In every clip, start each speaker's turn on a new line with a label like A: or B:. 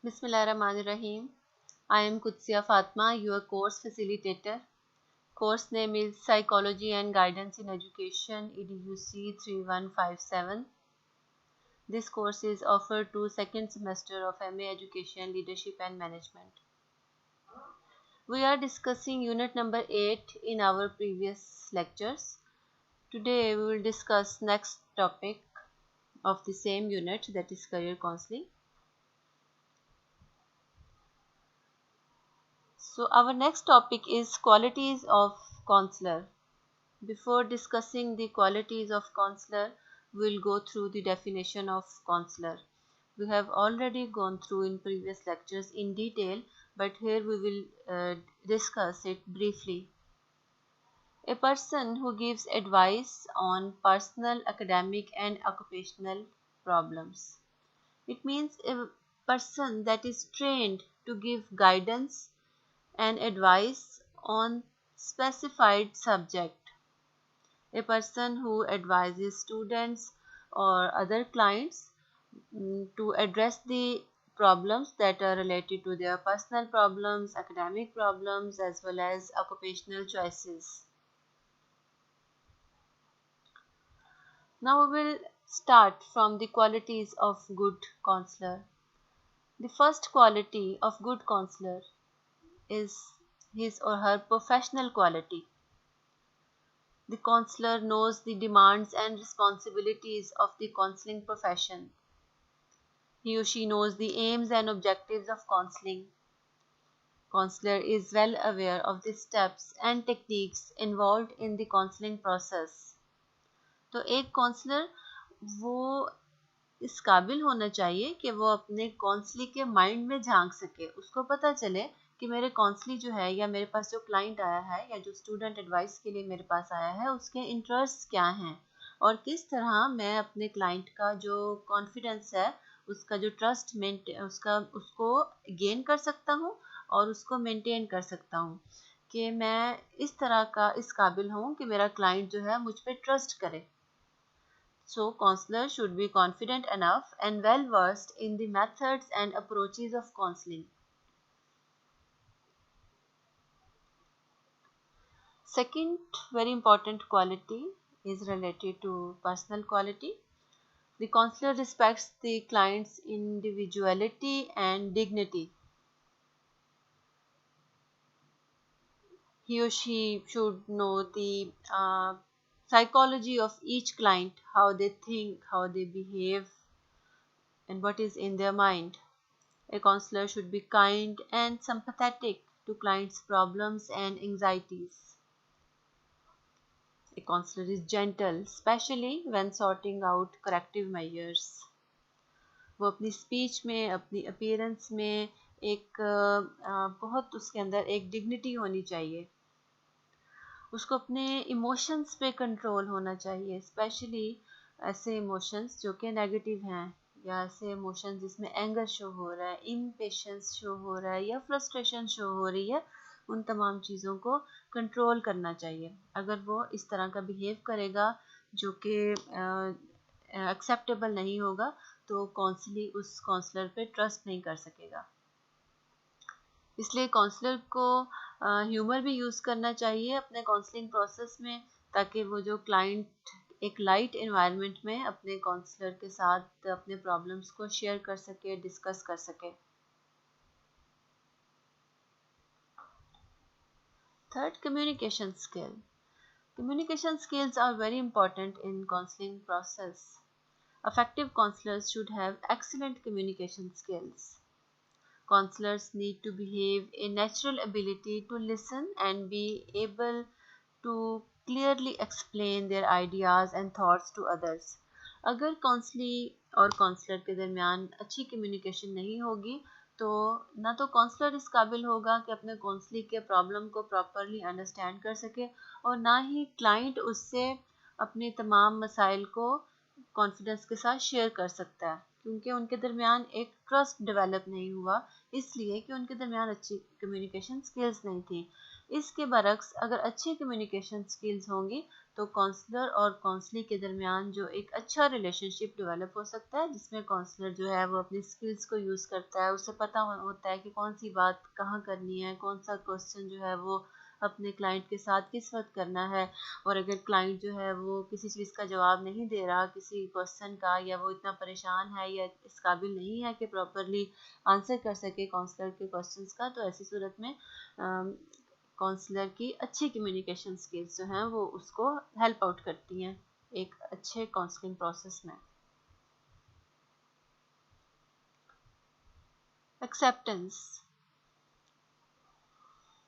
A: Bismillahirrahmanirrahim. I am Kutsia Fatma, your course facilitator. Course name is Psychology and Guidance in Education, EDUC 3157. This course is offered to second semester of MA Education, Leadership and Management. We are discussing unit number 8 in our previous lectures. Today we will discuss next topic of the same unit, that is career counseling. So our next topic is qualities of counselor. Before discussing the qualities of counselor, we will go through the definition of counselor. We have already gone through in previous lectures in detail, but here we will discuss it briefly. A person who gives advice on personal, academic and occupational problems. It means a person that is trained to give guidance and advice on specified subject. A person who advises students or other clients to address the problems that are related to their personal problems, academic problems, as well as occupational choices. Now we will start from the qualities of good counselor. The first quality of good counselor is his or her professional quality. The counselor knows the demands and responsibilities of the counseling profession. He or she knows the aims and objectives of counseling. Counselor is well aware of the steps and techniques involved in the counseling process. तो एक counsellor वो इस काबिल होना चाहिए कि वो अपने काउंसली के माइंड में झांक सके, उसको पता चले कि मेरे काउंसली जो है या मेरे पास जो क्लाइंट आया है या जो स्टूडेंट एडवाइस के लिए मेरे पास आया है उसके इंटरेस्ट क्या हैं और किस तरह मैं अपने क्लाइंट का जो कॉन्फिडेंस है, उसका जो ट्रस्ट उसको गेन कर सकता हूँ और उसको मेंटेन कर सकता हूँ कि मैं इस तरह का इस काबिल हूँ कि मेरा क्लाइंट जो है मुझ पर ट्रस्ट करे. So, counselor should be confident enough and well versed in the methods and approaches of counseling. Second very important quality is related to personal quality. The counselor respects the client's individuality and dignity. He or she should know the psychology of each client, how they think, how they behave, and what is in their mind. A counselor should be kind and sympathetic to clients' problems and anxieties. A counselor is gentle, especially when sorting out corrective measures. वो अपनी speech में, अपनी appearance में एक बहुत उसके अंदर एक डिग्निटी होनी चाहिए. उसको अपने इमोशंस पे कंट्रोल होना चाहिए, स्पेशली ऐसे इमोशंस जो कि नेगेटिव हैं या ऐसे इमोशंस जिसमें एंगर शो हो रहा है, इम्पेशेंस शो हो रहा है या फ्रस्ट्रेशन शो हो रही है, उन तमाम चीज़ों को कंट्रोल करना चाहिए. अगर वो इस तरह का बिहेव करेगा जो कि एक्सेप्टेबल नहीं होगा तो उस काउंसलर पे ट्रस्ट नहीं कर सकेगा. इसलिए काउंसलर को ह्यूमर भी यूज़ करना चाहिए अपने काउंसलिंग प्रोसेस में, ताकि वो जो क्लाइंट एक लाइट एनवायरनमेंट में अपने काउंसलर के साथ अपने प्रॉब्लम्स को शेयर कर सके, डिस्कस कर सके. Third, communication skill. Communication skills are very important in counseling process. Effective counselors should have excellent communication skills. Counselors need to behave a natural ability to listen and be able to clearly explain their ideas and thoughts to others. अगर counsellee और counsellor के दरमियान अच्छी communication नहीं होगी तो ना तो काउंसलर इस काबिल होगा कि अपने काउंसली के प्रॉब्लम को प्रॉपरली अंडरस्टैंड कर सके और ना ही क्लाइंट उससे अपने तमाम मसाइल को कॉन्फिडेंस के साथ शेयर कर सकता है, क्योंकि उनके दरमियान एक ट्रस्ट डेवलप नहीं हुआ, इसलिए कि उनके दरमियान अच्छी कम्युनिकेशन स्किल्स नहीं थी. इसके बरक्स अगर अच्छी कम्युनिकेशन स्किल्स होंगी तो काउंसलर और काउंसली के दरमियान जो एक अच्छा रिलेशनशिप डेवलप हो सकता है, जिसमें काउंसलर जो है वो अपनी स्किल्स को यूज़ करता है, उसे पता होता है कि कौन सी बात कहाँ करनी है, कौन सा क्वेश्चन जो है वो अपने क्लाइंट के साथ किस वक्त करना है। और अगर क्लाइंट जो है वो किसी चीज़ का जवाब नहीं दे रहा किसी क्वेश्चन का, या वो इतना परेशान है या इस काबिल नहीं है कि प्रॉपरली आंसर कर सके काउंसलर के क्वेश्चंस का, तो ऐसी सूरत में काउंसलर की अच्छी कम्युनिकेशन स्किल्स जो हैं वो उसको हेल्प आउट करती हैं एक अच्छे काउंसलिंग प्रोसेस में। Acceptance.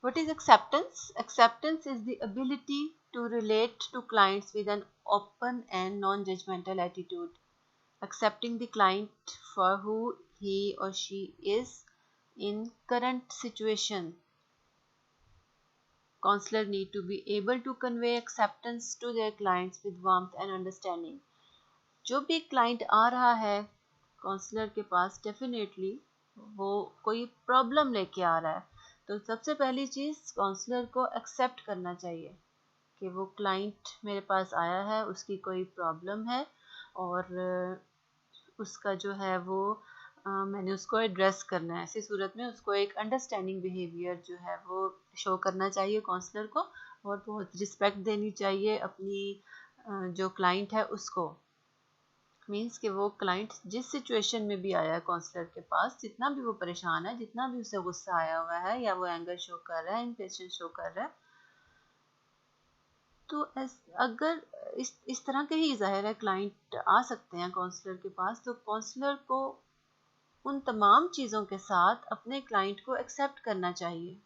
A: What is acceptance? Acceptance is the ability to relate to clients with an open and non-judgmental attitude. Accepting the client for who he or she is in current situation. Counselor need to be able to convey acceptance to their clients with warmth and understanding. जो भी client आ रहा है counsellor के पास, definitely वो कोई problem लेके आ रहा है, तो सबसे पहली चीज़ काउंसलर को एक्सेप्ट करना चाहिए कि वो क्लाइंट मेरे पास आया है, उसकी कोई प्रॉब्लम है और उसका जो है वो मैंने उसको एड्रेस करना है। ऐसी सूरत में उसको एक अंडरस्टैंडिंग बिहेवियर जो है वो शो करना चाहिए काउंसलर को, और बहुत रिस्पेक्ट देनी चाहिए अपनी जो क्लाइंट है उसको। मीन्स कि वो क्लाइंट जिस सिचुएशन में भी आया है काउंसलर के पास, जितना भी वो परेशान है, जितना भी उसे गुस्सा आया हुआ है या वो एंगर शो कर रहा है, इम्पेशेंस शो कर रहा है, तो अगर इस तरह के ही ज़ाहिर है क्लाइंट आ सकते हैं काउंसलर के पास, तो काउंसलर को उन तमाम चीज़ों के साथ अपने क्लाइंट को एक्सेप्ट करना चाहिए।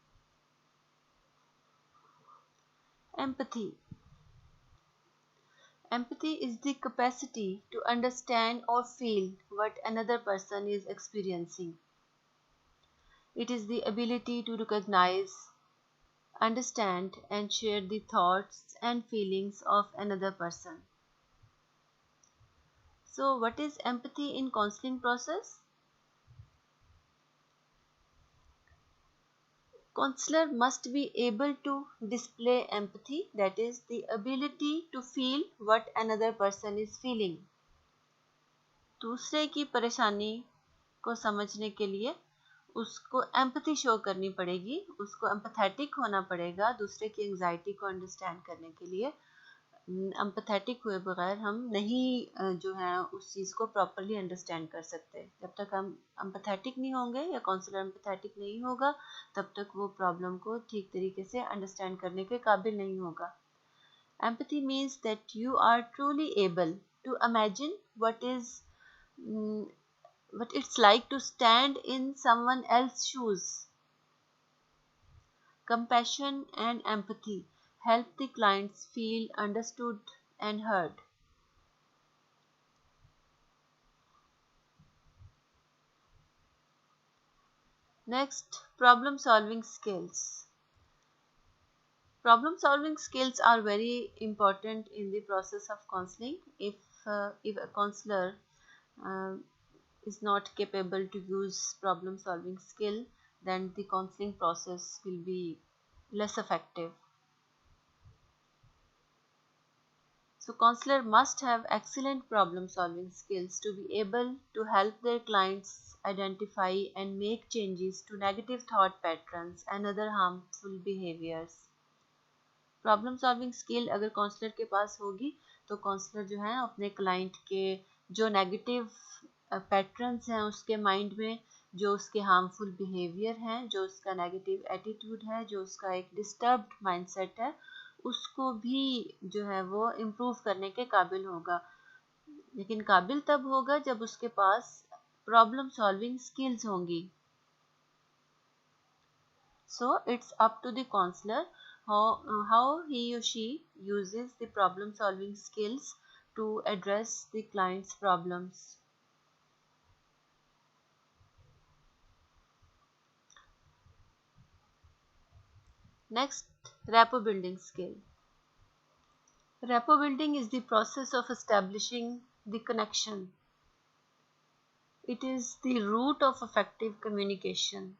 A: Empathy. Empathy is the capacity to understand or feel what another person is experiencing. It is the ability to recognize, understand, and share the thoughts and feelings of another person. So, what is empathy in counseling process? Counselor must be able to display empathy, that is, the ability to feel what another person is feeling. दूसरे की परेशानी को समझने के लिए उसको empathy show करनी पड़ेगी, उसको एम्पैथेटिक होना पड़ेगा दूसरे की एंजाइटी को अंडरस्टैंड करने के लिए। एम्पैथेटिक हुए बगैर हम नहीं जो है उस चीज़ को प्रॉपरली अंडरस्टैंड कर सकते। जब तक हम एम्पैथेटिक नहीं होंगे या काउंसलर एम्पैथेटिक नहीं होगा, तब तक वो प्रॉब्लम को ठीक तरीके से अंडरस्टैंड करने के काबिल नहीं होगा। Empathy means that you are truly able to imagine what it's like to stand in someone else's shoes. Compassion and empathy help the clients feel understood and heard. Next, problem solving skills. Problem solving skills are very important in the process of counseling. If a counselor uh, is not capable to use problem solving skill, then the counseling process will be less effective. So counselor must have excellent problem solving skills to be able to help their clients identify and make changes to negative thought patterns and other harmful behaviors. Problem solving skill अगर counsellor के पास होगी तो counsellor जो है अपने client के जो negative patterns हैं उसके माइंड में, जो उसके हार्मफुल बिहेवियर हैं, जो उसका नेगेटिव एटीट्यूड है, जो उसका एक डिस्टर्ब्ड माइंडसेट है, उसको भी जो है वो इम्प्रूव करने के काबिल होगा। लेकिन काबिल तब होगा जब उसके पास प्रॉब्लम सॉल्विंग स्किल्स होंगी। So it's up to the counselor how he or she uses the problem solving skills to address the client's problems. Next, rapport building skill. Rapport building is the process of establishing the connection. It is the root of effective communication.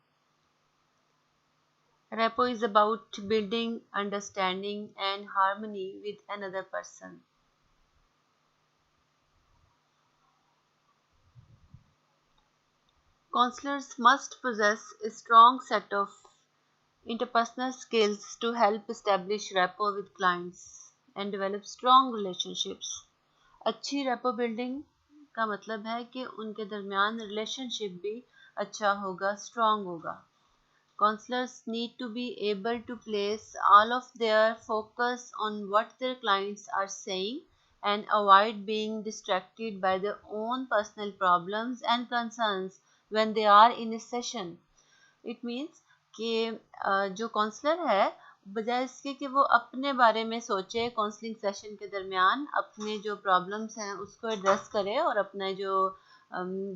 A: Rapport is about building understanding and harmony with another person. Counselors must possess a strong set of interpersonal skills to help establish rapport with clients and develop strong relationships. अच्छी rapport building का मतलब है कि उनके दरमियान relationship भी अच्छा होगा, स्ट्रांग होगा. Counselors need to be able to place all of their focus on what their clients are saying and avoid being distracted by their own personal problems and concerns when they are in a session. It means कि जो counsellor है बजाय इसके कि वो अपने बारे में सोचे काउंसलिंग सेशन के दरमियान अपने जो प्रॉब्लम्स हैं उसको एड्रेस करे और अपने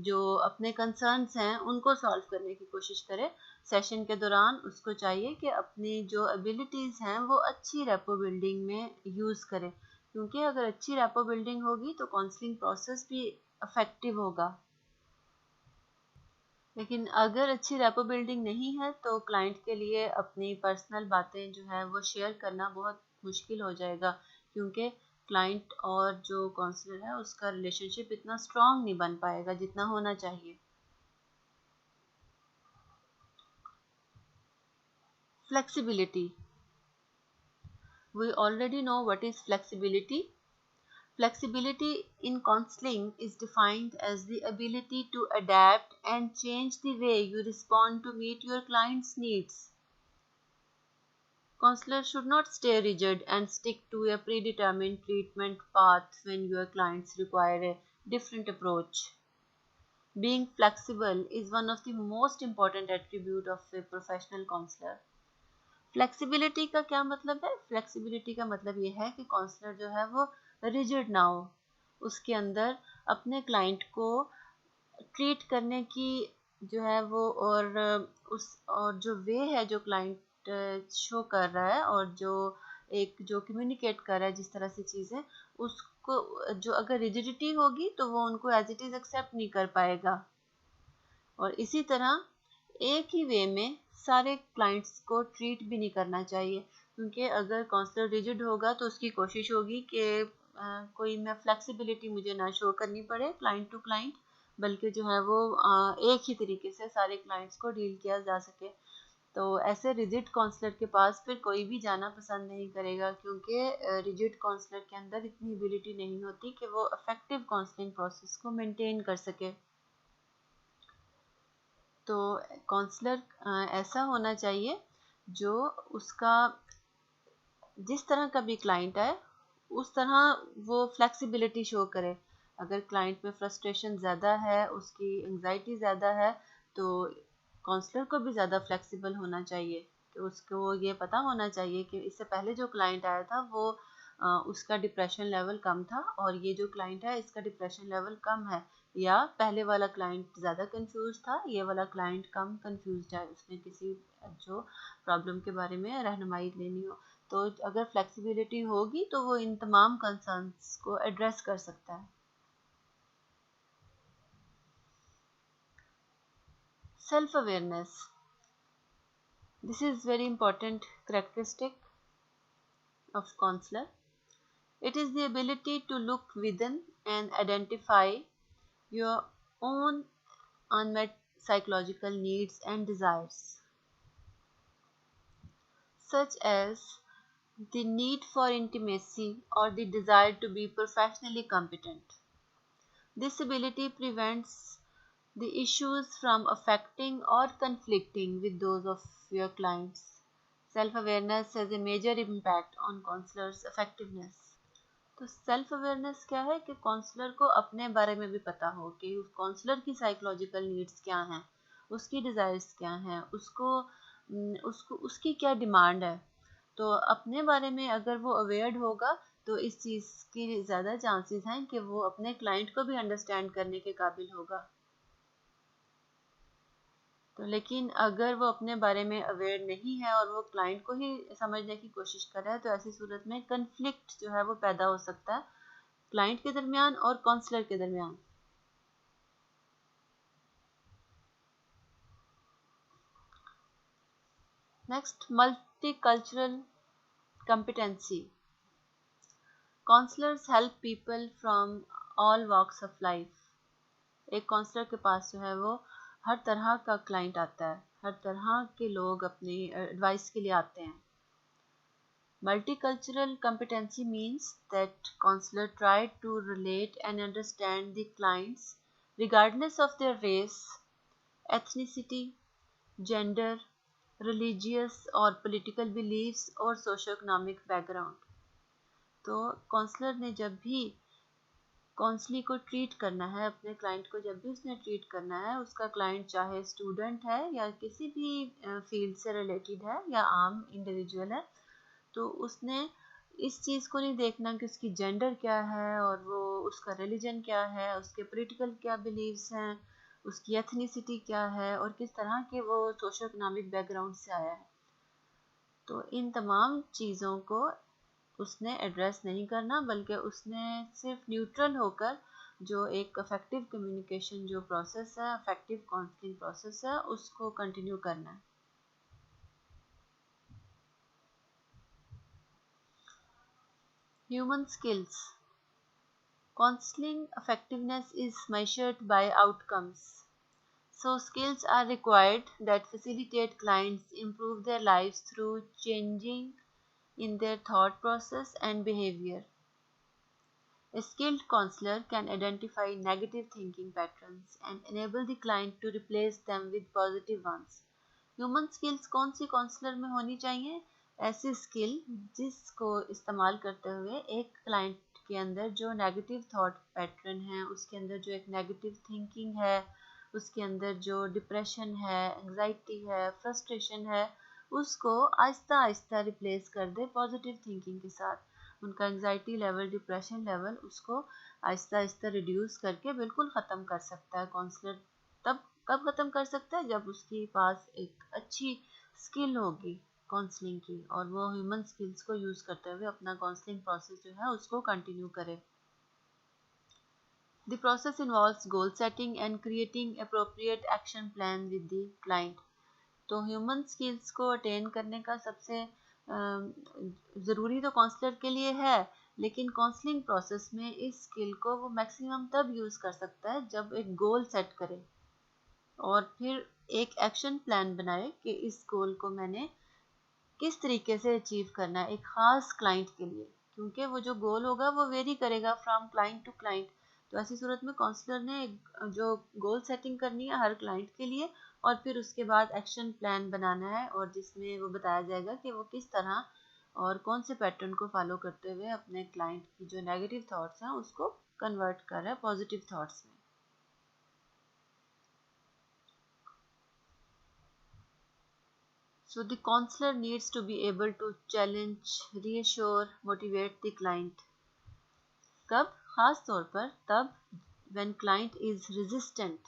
A: जो अपने कंसर्न्स हैं उनको सॉल्व करने की कोशिश करे. सेशन के दौरान उसको चाहिए कि अपनी जो एबिलिटीज़ हैं वो अच्छी रेपो बिल्डिंग में यूज़ करे, क्योंकि अगर अच्छी रेपो बिल्डिंग होगी तो काउंसलिंग प्रोसेस भी इफ़ेक्टिव होगा. लेकिन अगर अच्छी रेपो बिल्डिंग नहीं है तो क्लाइंट के लिए अपनी पर्सनल बातें जो है वो शेयर करना बहुत मुश्किल हो जाएगा, क्योंकि क्लाइंट और जो काउंसलर है उसका रिलेशनशिप इतना स्ट्रांग नहीं बन पाएगा जितना होना चाहिए. Flexibility. We already know what is flexibility. Flexibility in counseling is defined as the ability to adapt and change the way you respond to meet your client's needs. Counselors should not stay rigid and stick to a predetermined treatment path when your clients require a different approach. Being flexible is one of the most important attributes of a professional counselor. Flexibility का क्या मतलब है? Flexibility का मतलब ये है कि counsellor जो है वो रिजिड ना हो, उसके अंदर अपने क्लाइंट को ट्रीट करने की जो है वो और जो वे है जो क्लाइंट शो कर रहा है और जो कम्युनिकेट कर रहा है जिस तरह से चीज़ें उसको जो अगर रिजिडिटी होगी तो वो उनको एज इट इज़ एक्सेप्ट नहीं कर पाएगा. और इसी तरह एक ही वे में सारे क्लाइंट्स को ट्रीट भी नहीं करना चाहिए, क्योंकि अगर काउंसलर रिजिड होगा तो उसकी कोशिश होगी कि कोई मैं फ्लेक्सिबिलिटी मुझे ना शो करनी पड़े क्लाइंट टू क्लाइंट, बल्कि जो है वो एक ही तरीके से सारे क्लाइंट्स को डील किया जा सके. तो ऐसे रिजिड काउंसलर के पास फिर कोई भी जाना पसंद नहीं करेगा, क्योंकि रिजिड काउंसलर के अंदर इतनी एबिलिटी नहीं होती कि वो इफेक्टिव काउंसलिंग प्रोसेस को मेंटेन कर सके. तो काउंसलर ऐसा होना चाहिए जो उसका जिस तरह का भी क्लाइंट है उस तरह वो फ्लेक्सिबिलिटी शो करे. अगर क्लाइंट में फ्रस्ट्रेशन ज़्यादा है, उसकी एंजाइटी ज़्यादा है, तो काउंसलर को भी ज़्यादा फ्लेक्सिबल होना चाहिए कि उसको ये पता होना चाहिए कि इससे पहले जो क्लाइंट आया था वो उसका डिप्रेशन लेवल कम था और ये जो क्लाइंट है इसका डिप्रेशन लेवल कम है, या पहले वाला क्लाइंट ज़्यादा कंफ्यूज था, ये वाला क्लाइंट कम कंफ्यूज है, उसमें किसी जो प्रॉब्लम के बारे में रहनुमाई लेनी हो. तो अगर फ्लेक्सिबिलिटी होगी तो वो इन तमाम कंसर्न्स को एड्रेस कर सकता है. Self awareness. This is very important characteristic of counselor. It is the ability to look within and identify your own unmet psychological needs and desires, such as the need for intimacy or the desire to be professionally competent. This ability prevents the issues from affecting or conflicting with those of your clients. Self-awareness has a major impact on counselors' effectiveness. तो self awareness क्या है कि counsellor को अपने बारे में भी पता हो कि उस काउंसलर की साइकोलॉजिकल नीड्स क्या हैं, उसकी डिज़ायर्स क्या हैं, उसको उसकी क्या डिमांड है. तो अपने बारे में अगर वो अवेयर्ड होगा तो इस चीज़ की ज़्यादा चांसेस हैं कि वो अपने क्लाइंट को भी अंडरस्टैंड करने के काबिल होगा. तो लेकिन अगर वो अपने बारे में अवेयर नहीं है और वो क्लाइंट को ही समझने की कोशिश कर रहा है तो ऐसी सूरत में कन्फ्लिक्ट जो है वो पैदा हो सकता है क्लाइंट के दरमियान और काउंसलर के दरमियान. Next, multicultural competency Counselors help people from all walks of life. एक काउंसलर के पास जो है वो हर तरह का क्लाइंट आता है, हर तरह के लोग अपनी एडवाइस के लिए आते हैं. Multicultural competency means that counselor try to relate and understand the clients regardless of their race, ethnicity, gender, religious or political beliefs or socio-economic background. तो काउंसलर ने जब भी काउंसलिंग को ट्रीट करना है, अपने क्लाइंट को जब भी उसने ट्रीट करना है, उसका क्लाइंट चाहे स्टूडेंट है या किसी भी फील्ड से रिलेटेड है या आम इंडिविजुअल है, तो उसने इस चीज़ को नहीं देखना कि उसकी जेंडर क्या है और वो उसका रिलीजन क्या है, उसके पॉलिटिकल क्या बिलीव्स हैं, उसकी एथनिसिटी क्या है और किस तरह के वो सोशो इकोनॉमिक बैकग्राउंड से आया है. तो इन तमाम चीज़ों को उसने एड्रेस नहीं करना, बल्कि उसने सिर्फ न्यूट्रल होकर जो एक इफेक्टिव कम्युनिकेशन जो प्रोसेस है, इफेक्टिव काउंसलिंग प्रोसेस है, उसको कंटिन्यू करना है. Human skills. Counseling effectiveness is measured by outcomes. So skills are required that facilitate clients improve their lives through changing in their thought process and behavior. A skilled counselor can identify negative thinking patterns and enable the client to replace them with positive ones. Human skills कौन सी counsellor में होनी चाहिए? ऐसी skill जिसको इस्तेमाल करते हुए एक क्लाइंट के अंदर जो नेगेटिव थॉट पैटर्न है, उसके अंदर जो एक नेगेटिव थिंकिंग है, उसके अंदर जो डिप्रेशन है, एंजाइटी है, फ्रस्ट्रेशन है, उसको आहिस्ता आहिस्ता रिप्लेस कर दे पॉजिटिव थिंकिंग के साथ. उनका एंजाइटी लेवल, डिप्रेशन लेवल उसको आहिस्ता आहिस्ता रिड्यूस करके बिल्कुल ख़त्म कर सकता है काउंसलर. तब कब ख़त्म कर सकता है? जब उसके पास एक अच्छी स्किल होगी काउंसलिंग की और वो ह्यूमन स्किल्स को यूज़ करते हुए अपना काउंसलिंग प्रोसेस जो है उसको कंटिन्यू करे. The process involves goal setting and creating appropriate action plan with the client. तो ह्यूमन स्किल्स को अटेन करने का सबसे ज़रूरी तो काउंसलर के लिए है, लेकिन काउंसलिंग प्रोसेस में इस स्किल को वो मैक्सिमम तब यूज़ कर सकता है जब एक गोल सेट करे और फिर एक एक्शन प्लान बनाए कि इस गोल को मैंने किस तरीके से अचीव करना है एक ख़ास क्लाइंट के लिए, क्योंकि वो जो गोल होगा वो वेरी करेगा फ्रॉम क्लाइंट टू क्लाइंट. तो ऐसी सूरत में काउंसलर ने जो गोल सेटिंग करनी है हर क्लाइंट के लिए और फिर उसके बाद एक्शन प्लान बनाना है और जिसमें वो बताया जाएगा कि वो किस तरह और कौन से पैटर्न को फॉलो करते हुए अपने क्लाइंट की जो नेगेटिव थॉट्स हैं उसको कन्वर्ट कर रहा है पॉजिटिव थॉट्स में. So the counselor needs to be able to challenge, reassure, motivate the client. कब? खास तौर पर तब when client is resistant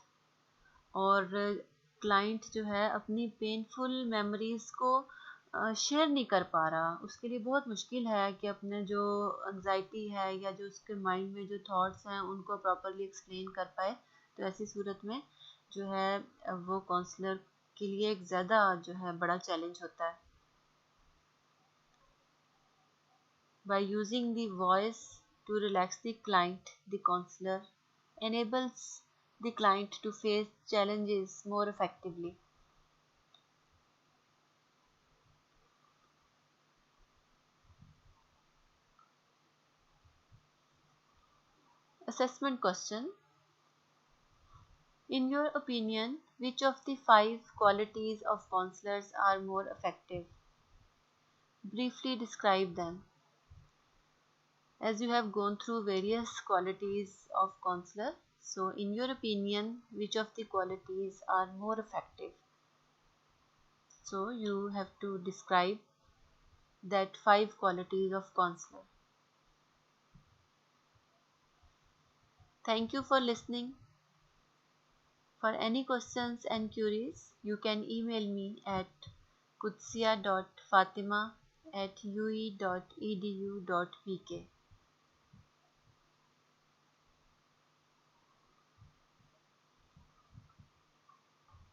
A: और क्लाइंट जो है अपनी पेनफुल मेमोरीज को शेयर नहीं कर पा रहा, उसके लिए बहुत मुश्किल है कि अपने जो एंजाइटी है या जो उसके माइंड में जो थॉट्स हैं उनको प्रॉपरली एक्सप्लेन कर पाए. तो ऐसी सूरत में जो है वो काउंसलर के लिए एक ज़्यादा जो है बड़ा चैलेंज होता है. By using the voice to relax the client, the counselor enables the client to face challenges more effectively. Assessment question. In your opinion, which of the 5 qualities of counselors are more effective? Briefly describe them. As you have gone through various qualities of counselor, so in your opinion, which of the qualities are more effective? So you have to describe that 5 qualities of counselor. Thank you for listening. For any questions and queries, you can email me at kutsia.fatima@ue.edu.pk.